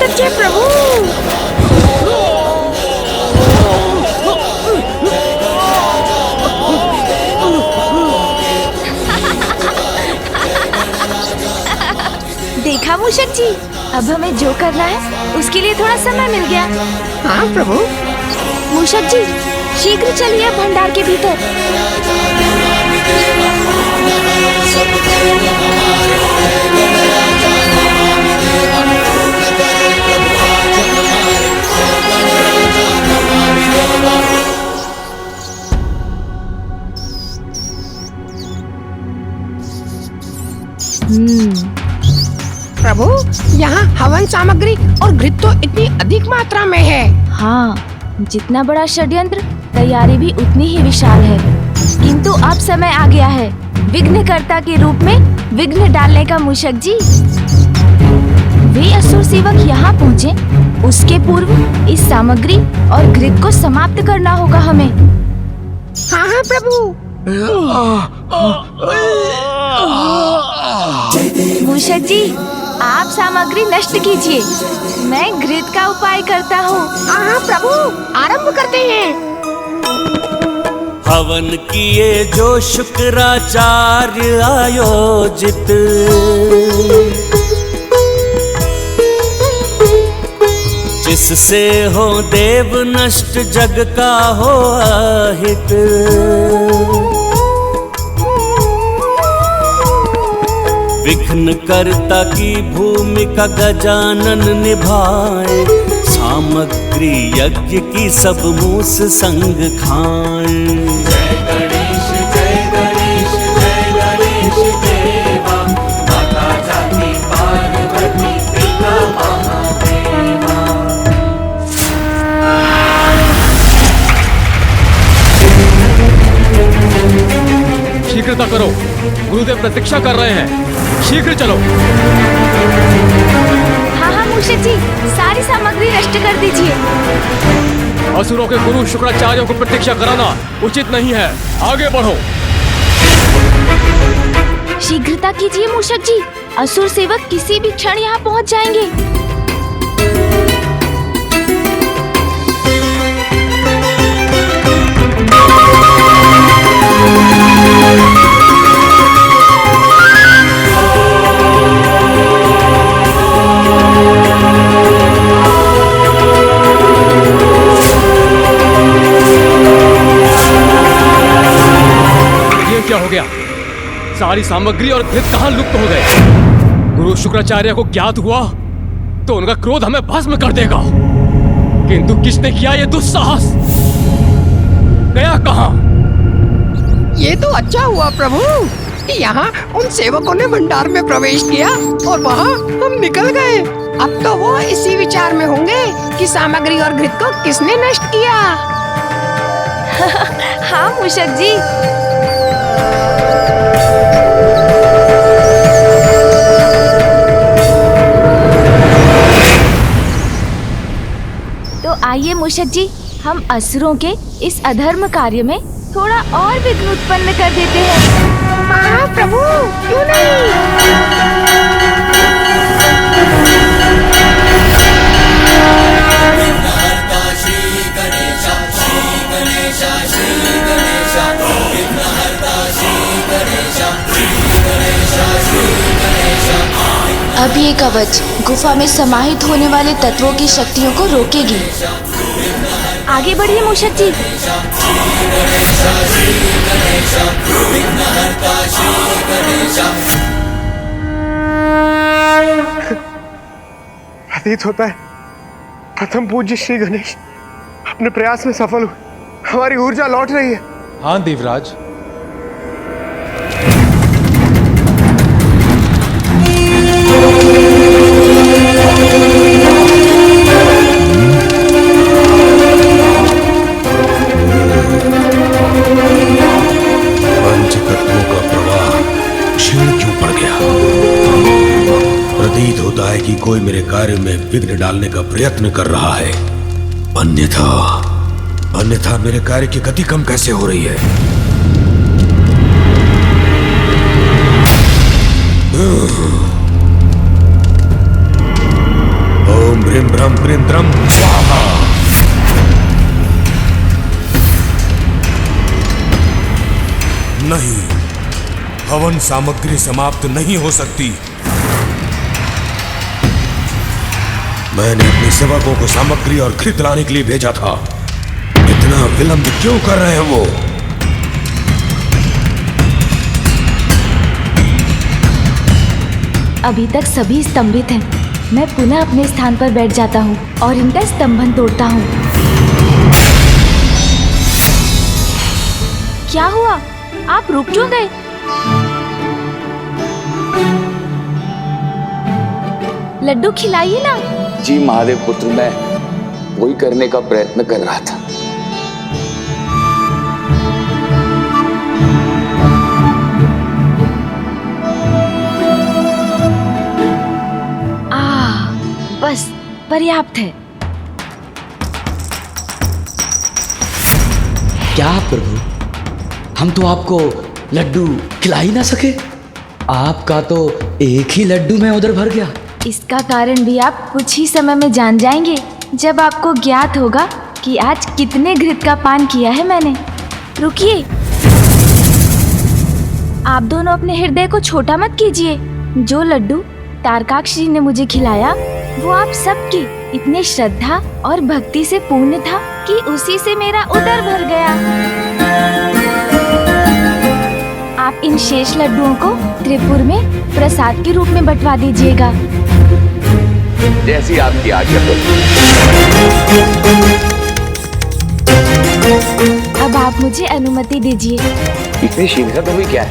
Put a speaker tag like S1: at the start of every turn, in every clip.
S1: सच्चे प्रभु। देखा मूषक जी, अब हमें जो करना है उसके लिए थोड़ा समय मिल गया।
S2: हाँ प्रभु।
S1: मूषक जी, शीघ्र चलिए भंडार के भीतर।
S2: प्रभु, यहाँ हवन सामग्री और घृत तो इतनी अधिक मात्रा में है।
S1: हाँ, जितना बड़ा षड्यंत्र, तैयारी भी उतनी ही विशाल है। किंतु अब समय आ गया है विघ्नकर्ता के रूप में विघ्न डालने का मूषक जी। वे असुर सेवक यहाँ पहुँचे, उसके पूर्व इस सामग्री और घृत को समाप्त करना होगा हमें।
S2: हाँ हाँ प्रभु।
S1: मूषक जी, आप सामग्री नष्ट कीजिए, मैं घृत का उपाय करता हूँ।
S2: हाँ प्रभु, आरंभ करते हैं।
S3: हवन किए जो शुक्राचार्य आयोजित, जिससे हो देव नष्ट जग का हो अहित। विघ्न कर्ता की भूमिका गजानन निभाए, सामग्री यज्ञ की सब मूस संग खाएं। जय गणेश जय गणेश जय गणेश देवा, माता जाति पार्वती पिता महादेवा।
S4: शीघ्रता करो, गुरुदेव प्रतीक्षा कर रहे हैं, शीघ्र चलो।
S1: हाँ मूषक जी, सारी सामग्री नष्ट कर दीजिए।
S4: असुरों के गुरु शुक्राचार्यों को प्रतीक्षा कराना उचित नहीं है, आगे बढ़ो।
S1: शीघ्रता कीजिए मूषक जी, असुर सेवक किसी भी क्षण यहाँ पहुँच जाएंगे।
S4: क्या हो गया? सारी सामग्री और घृत कहाँ लुप्त हो गए? गुरु शुक्राचार्य को ज्ञात हुआ तो उनका क्रोध हमें भस्म कर देगा, किंतु किसने किया ये दुस्साहस? गया कहाँ?
S2: ये तो अच्छा हुआ प्रभु कि यहाँ उन सेवकों ने भंडार में प्रवेश किया और वहाँ हम निकल गए। अब तो वो इसी विचार में होंगे कि सामग्री और घृत को किसने नष्ट किया।
S1: हाँ मूषक जी। तो आइए मूषक जी, हम असुरों के इस अधर्म कार्य में थोड़ा और विघ्न उत्पन्न कर देते हैं।
S2: हाँ प्रभु, क्यों नहीं।
S5: अब ये कवच गुफा में समाहित होने वाले तत्वों की शक्तियों को रोकेगी।
S1: आगे बढ़िए मूषक जी।
S6: प्रतीत होता है प्रथम पूज्य श्री गणेश अपने प्रयास में सफल हुए, हमारी ऊर्जा लौट रही है।
S7: हाँ देवराज,
S8: पंचतत्वों का प्रवाह क्षीण क्यों पड़ गया? प्रतीत होता है कि कोई मेरे कार्य में विघ्न डालने का प्रयत्न कर रहा है, अन्यथा मेरे कार्य की गति कम कैसे हो रही है? ओम ओम ब्रीम ब्रह्म ब्रीम द्रम स्वाहा। नहीं, हवन सामग्री समाप्त नहीं हो सकती। मैंने अपने सेवकों को सामग्री और घृत लाने के लिए भेजा था। इतना विलंब क्यों कर रहे हैं वो?
S1: अभी तक सभी स्तंभित हैं। मैं पुनः अपने स्थान पर बैठ जाता हूँ और इनका स्तंभन तोड़ता हूँ। क्या हुआ? आप रुक क्यों गए? लड्डू खिलाइए ना।
S7: जी महादेव पुत्र, मैं वही करने का प्रयत्न कर रहा था।
S1: बस पर्याप्त है।
S9: क्या प्रभु, हम तो आपको लड्डू खिला ही ना सके। आपका तो एक ही लड्डू में उधर भर गया।
S1: इसका कारण भी आप कुछ ही समय में जान जाएंगे, जब आपको ज्ञात होगा कि आज कितने घृत का पान किया है मैंने। रुकिए, आप दोनों अपने हृदय को छोटा मत कीजिए। जो लड्डू तारकाक्ष जी ने मुझे खिलाया वो आप सबकी इतने श्रद्धा और भक्ति से पूर्ण था कि उसी से मेरा उदर भर गया। आप इन शेष लड्डुओं को त्रिपुर में प्रसाद के रूप में बंटवा दीजिएगा।
S7: जैसी आपकी आज्ञा।
S1: अब आप मुझे अनुमति दीजिए।
S7: इतनी शीघ्रता हुई क्या है?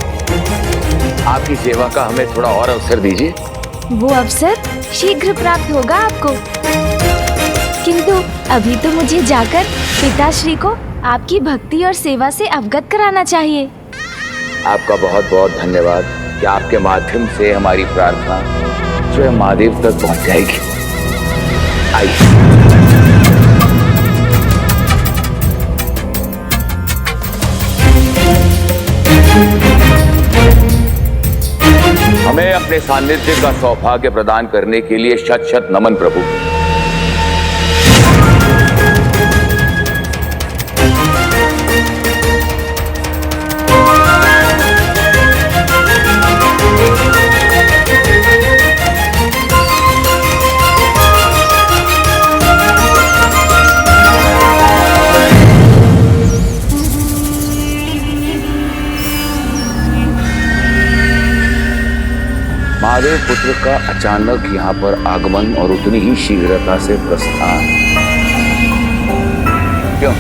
S7: आपकी सेवा का हमें थोड़ा और अवसर दीजिए।
S1: वो अवसर शीघ्र प्राप्त होगा आपको, किंतु अभी तो मुझे जाकर पिताश्री को आपकी भक्ति और सेवा से अवगत कराना चाहिए।
S7: आपका बहुत बहुत धन्यवाद कि आपके माध्यम से हमारी प्रार्थना स्वयं महादेव तक पहुंच जाएगी। आइए। हमें अपने सानिध्य का सौभाग्य प्रदान करने के लिए शत शत नमन प्रभु। महादेव पुत्र का अचानक यहाँ पर आगमन और उतनी ही शीघ्रता से प्रस्थान क्यों?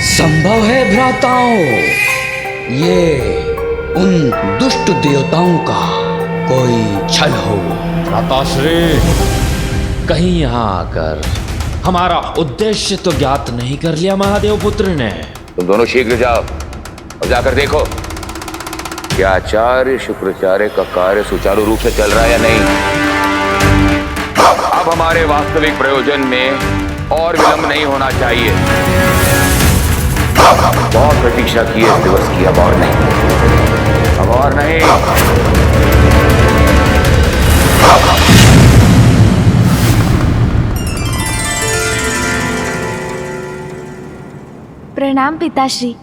S9: संभव है भ्राताओं, ये उन दुष्ट देवताओं का कोई छल हो।
S10: भ्राताश्री, कहीं यहाँ आकर हमारा उद्देश्य तो ज्ञात नहीं कर लिया महादेव पुत्र ने?
S7: तुम दोनों शीघ्र जाओ और जाकर देखो कि आचार्य शुक्राचार्य का कार्य सुचारू रूप से चल रहा है या नहीं। अब हमारे वास्तविक प्रयोजन में और विलंब नहीं होना चाहिए। बहुत प्रतीक्षा की है इस दिवस की, अब और नहीं, अब और नहीं।
S1: प्रणाम पिताश्री।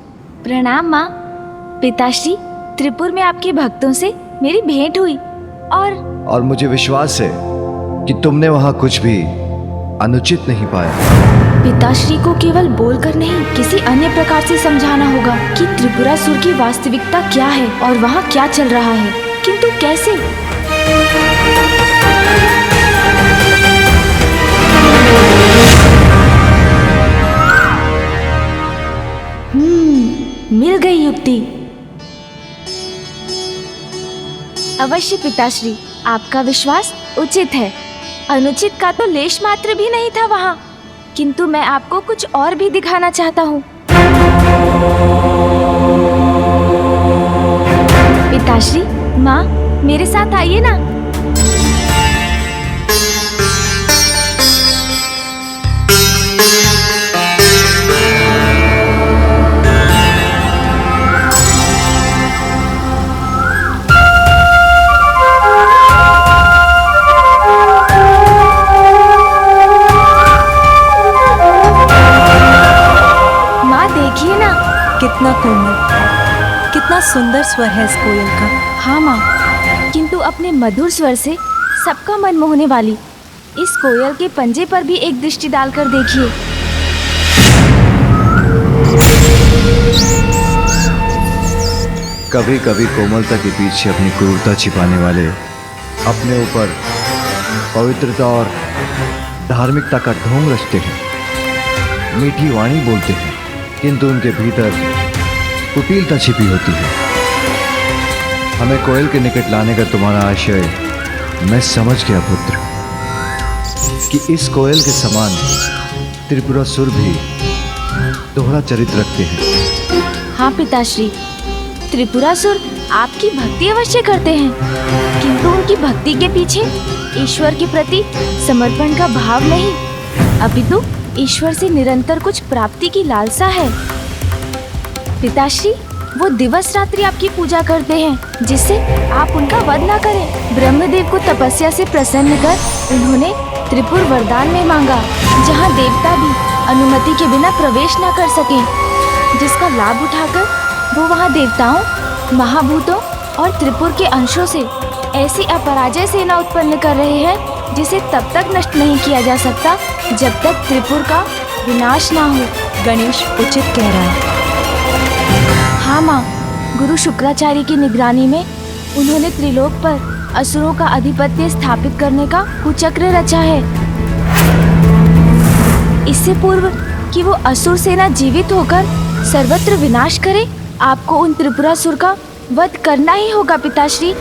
S1: प्रणाम माँ। पिताश्री, त्रिपुर में आपके भक्तों से मेरी भेंट हुई और
S11: मुझे विश्वास है कि तुमने वहाँ कुछ भी अनुचित नहीं पाया।
S1: पिताश्री को केवल बोलकर नहीं, किसी अन्य प्रकार से समझाना होगा कि त्रिपुरासुर की वास्तविकता क्या है और वहाँ क्या चल रहा है, किंतु कैसे? मिल गई युक्ति। अवश्य पिताश्री, आपका विश्वास उचित है। अनुचित का तो लेश मात्र भी नहीं था वहाँ, किंतु मैं आपको कुछ और भी दिखाना चाहता हूँ। पिताश्री, माँ, मेरे साथ आइए ना।
S12: कितना कोमल, कितना सुंदर स्वर है इस कोयल का।
S1: हाँ माँ, किंतु अपने मधुर स्वर से सबका मन मोहने वाली इस कोयल के पंजे पर भी एक दृष्टि डालकर देखिए।
S11: कभी कभी कोमलता के पीछे अपनी क्रूरता छिपाने वाले अपने ऊपर पवित्रता और धार्मिकता का ढोंग रचते हैं, मीठी वाणी बोलते हैं, किंतु उनके भीतर कुटिलता छिपी होती है। हमें कोयल के निकट लाने का तुम्हारा आशय मैं समझ गया पुत्र, कि इस कोयल के समान त्रिपुरासुर भी दोहरा चरित्र रखते हैं।
S1: हाँ पिताश्री, त्रिपुरासुर आपकी भक्ति अवश्य करते हैं, किंतु उनकी भक्ति के पीछे ईश्वर के प्रति समर्पण का भाव नहीं, अपितु ईश्वर से निरंतर कुछ प्राप्ति की लालसा है। पिताश्री, वो दिवस रात्रि आपकी पूजा करते हैं जिससे आप उनका वध न करें। ब्रह्मदेव को तपस्या से प्रसन्न कर उन्होंने त्रिपुर वरदान में मांगा, जहाँ देवता भी अनुमति के बिना प्रवेश न कर सकें, जिसका लाभ उठाकर वो वहाँ देवताओं, महाभूतों और त्रिपुर के अंशों से ऐसी अपराजय सेना उत्पन्न कर रहे हैं जिसे तब तक नष्ट नहीं किया जा सकता जब तक त्रिपुर का विनाश ना हो।
S12: गणेश उचित कह रहा है।
S1: हाँ माँ, गुरु शुक्राचार्य की निगरानी में उन्होंने त्रिलोक पर असुरों का आधिपत्य स्थापित करने का कुचक्र रचा है। इससे पूर्व कि वो असुर सेना जीवित होकर सर्वत्र विनाश करे, आपको उन त्रिपुरासुर का वध करना ही होगा पिताश्री।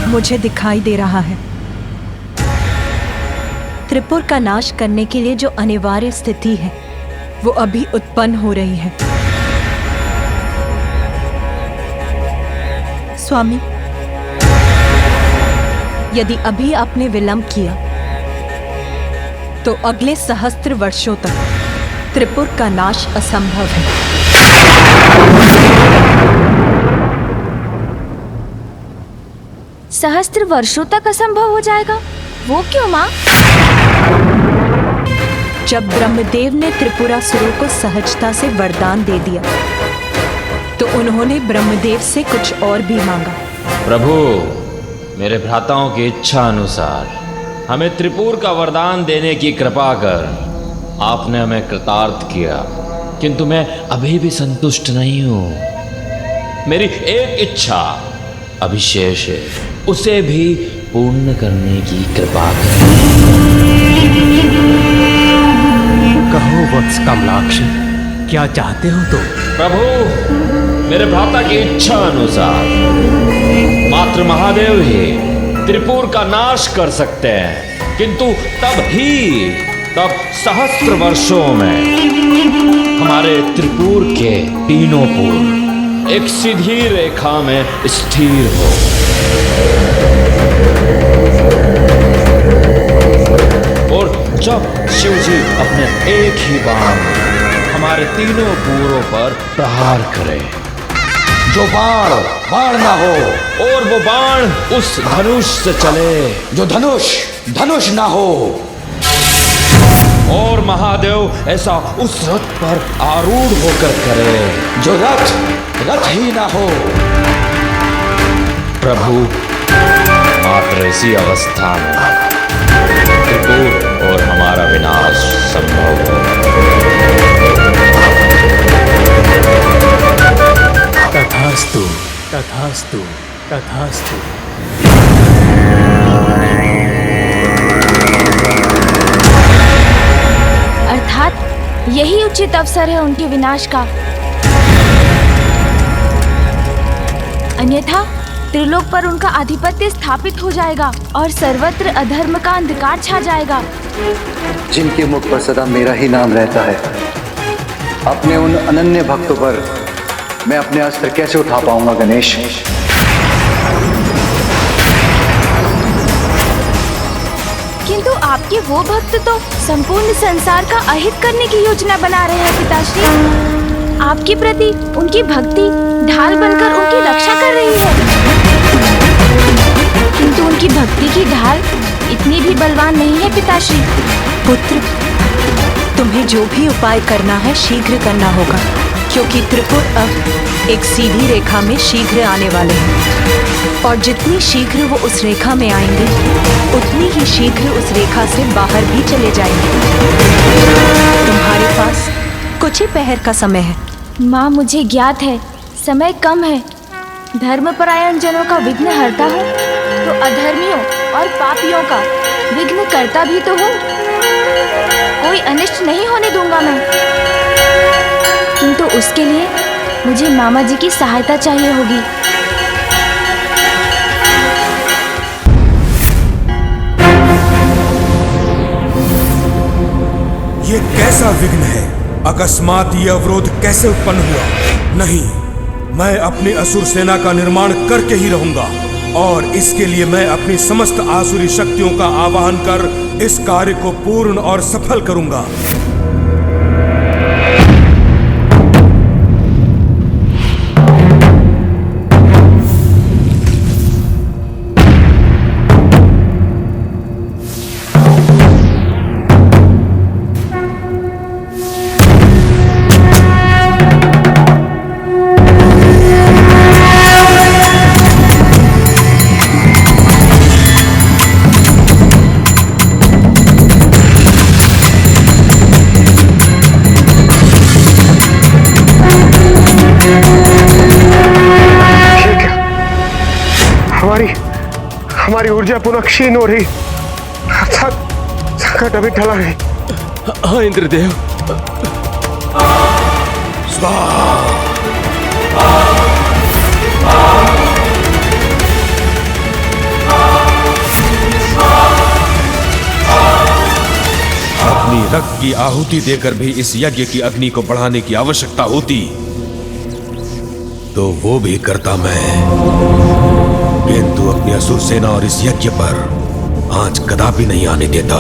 S12: मुझे दिखाई दे रहा है त्रिपुर का नाश करने के लिए जो अनिवार्य स्थिति है वो अभी उत्पन्न हो रही है। स्वामी, यदि अभी आपने विलंब किया तो अगले सहस्त्र वर्षों तक त्रिपुर का नाश असंभव है।
S1: सहस्त्र वर्षों तक असंभव हो जाएगा? वो क्यों माँ?
S12: जब ब्रह्मदेव ने त्रिपुरासुरों को सहजता से वरदान दे दिया तो उन्होंने ब्रह्मदेव से कुछ और भी मांगा।
S10: प्रभु, मेरे भ्राताओं की इच्छा अनुसार हमें त्रिपुर का वरदान देने की कृपा कर आपने हमें कृतार्थ किया, किंतु मैं अभी भी संतुष्ट नहीं हूं। मेरी एक इच्छा अभिशेष है, उसे भी पूर्ण करने की कृपा करें।
S4: कहो वत्स कमलाक्ष, क्या चाहते हो तुम?
S10: प्रभु, मेरे भ्राता की इच्छा अनुसार मात्र महादेव ही त्रिपुर का नाश कर सकते हैं, किंतु तब सहस्त्र वर्षों में हमारे त्रिपुर के तीनों पुर एक सीधी रेखा में स्थिर हो। और जब शिवजी अपने एक ही बाण हमारे तीनों पूरों पर प्रहार करे,
S8: जो बाण ना हो,
S10: और वो बाण उस धनुष से चले
S8: जो धनुष ना हो,
S10: और महादेव ऐसा उस रथ पर आरूढ़ होकर करे
S8: जो रथ ही ना हो।
S10: प्रभु, मात्र इसी अवस्था में त्रिपुर और हमारा विनाश संभव हो।
S4: तथास्तु, तथास्तु, तथास्तु।
S1: अर्थात यही उचित अवसर है उनके विनाश का, अन्यथा त्रिलोक पर उनका आधिपत्य स्थापित हो जाएगा और सर्वत्र अधर्म का अंधकार छा जाएगा।
S11: जिनके मुख पर सदा मेरा ही नाम रहता है, अपने उन अनन्य भक्तों पर मैं अपने अस्त्र कैसे उठा पाऊंगा गणेश?
S1: किंतु आपके वो भक्त तो संपूर्ण संसार का अहित करने की योजना बना रहे हैं पिताश्री। आपके प्रति उनकी भक्ति ढाल बनकर उनकी रक्षा कर रही है, किंतु उनकी भक्ति की ढाल इतनी भी बलवान नहीं है पिताश्री।
S12: पुत्र, तुम्हें जो भी उपाय करना है शीघ्र करना होगा, क्योंकि त्रिपुर अब एक सीधी रेखा में शीघ्र आने वाले हैं, और जितनी शीघ्र वो उस रेखा में आएंगे उतनी ही शीघ्र उस रेखा से बाहर भी चले जाएंगे। तुम्हारे पास कुछ ही पहर का समय है।
S1: माँ, मुझे ज्ञात है समय कम है। धर्मपरायण जनों का विघ्न हरता हूँ तो अधर्मियों और पापियों का विघ्न करता भी तो हूँ। कोई अनिष्ट नहीं होने दूंगा मैं, किंतु उसके लिए मुझे मामा जी की सहायता चाहिए होगी।
S8: ये कैसा विघ्न है? अकस्मात ये अवरोध कैसे उत्पन्न हुआ? नहीं, मैं अपनी असुर सेना का निर्माण करके ही रहूंगा, और इसके लिए मैं अपनी समस्त आसुरी शक्तियों का आवाहन कर इस कार्य को पूर्ण और सफल करूंगा।
S6: हमारी ऊर्जा पुनः क्षीण हो रही, संकट अभी टला नहीं।
S4: हाँ इंद्रदेव।
S8: अपनी रक्त की आहुति देकर भी इस यज्ञ की अग्नि को बढ़ाने की आवश्यकता होती तो वो भी करता मैं, किंतु अपनी असुर सेना और इस यज्ञ पर आंच कदापि नहीं आने देता।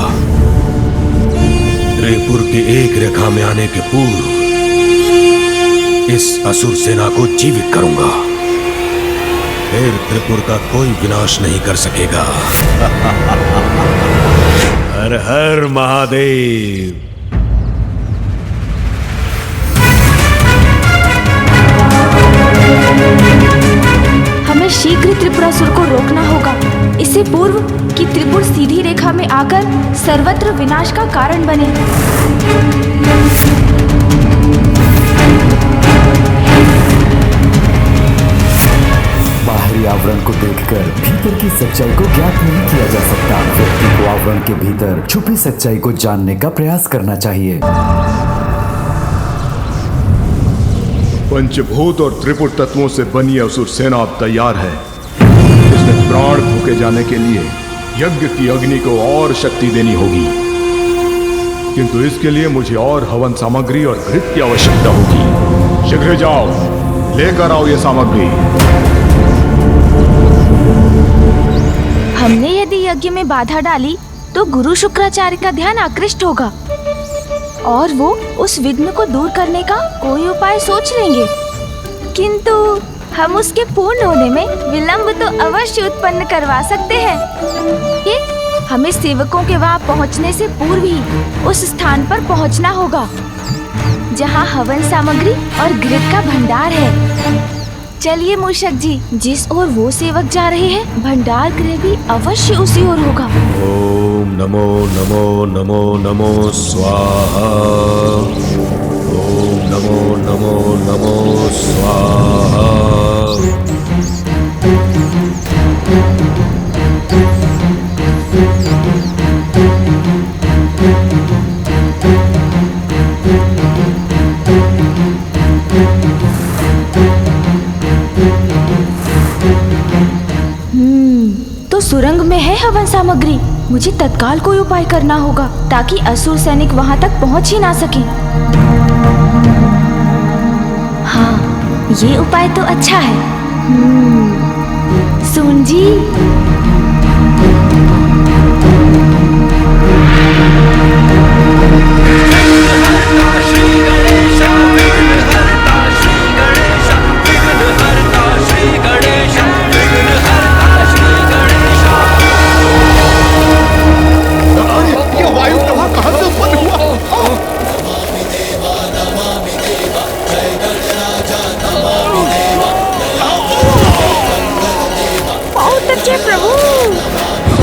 S8: त्रिपुर की एक रेखा में आने के पूर्व इस असुर सेना को जीवित करूंगा, फिर त्रिपुर का कोई विनाश नहीं कर सकेगा। हर हर महादेव।
S1: हमें शीघ्र त्रिपुरासुर को रोकना होगा, इससे पूर्व कि त्रिपुर सीधी रेखा में आकर सर्वत्र विनाश का कारण बने।
S13: बाहरी आवरण को देखकर भीतर की सच्चाई को ज्ञात नहीं किया जा सकता। व्यक्ति को आवरण के भीतर छुपी सच्चाई को जानने का प्रयास करना चाहिए।
S11: पंचभूत और त्रिपुर तत्वों से बनी असुर सेना अब तैयार है। इसमें प्राण फूके जाने के लिए यज्ञ की अग्नि को और शक्ति देनी होगी, किंतु इसके लिए मुझे और हवन सामग्री और घृत की आवश्यकता होगी। शीघ्र जाओ, लेकर आओ ये सामग्री।
S1: हमने यदि यज्ञ में बाधा डाली तो गुरु शुक्राचार्य का ध्यान आकृष्ट होगा और वो उस विघ्न को दूर करने का कोई उपाय सोच लेंगे, किंतु हम उसके पूर्ण होने में विलंब तो अवश्य उत्पन्न करवा सकते हैं। ये हमें सेवकों के वहां पहुंचने से पूर्व ही उस स्थान पर पहुंचना होगा जहां हवन सामग्री और घृत का भंडार है। चलिए मूषक जी, जिस ओर वो सेवक जा रहे हैं भंडार गृह भी अवश्य उसी ओर होगा।
S8: ओम नमो नमो नमो नमो स्वाहा। ओम नमो नमो नमो स्वाहा।
S1: तो सुरंग में है हवन सामग्री। मुझे तत्काल कोई उपाय करना होगा ताकि असुर सैनिक वहां तक पहुंच ही ना सके। हाँ, ये उपाय तो अच्छा है। सुन जी,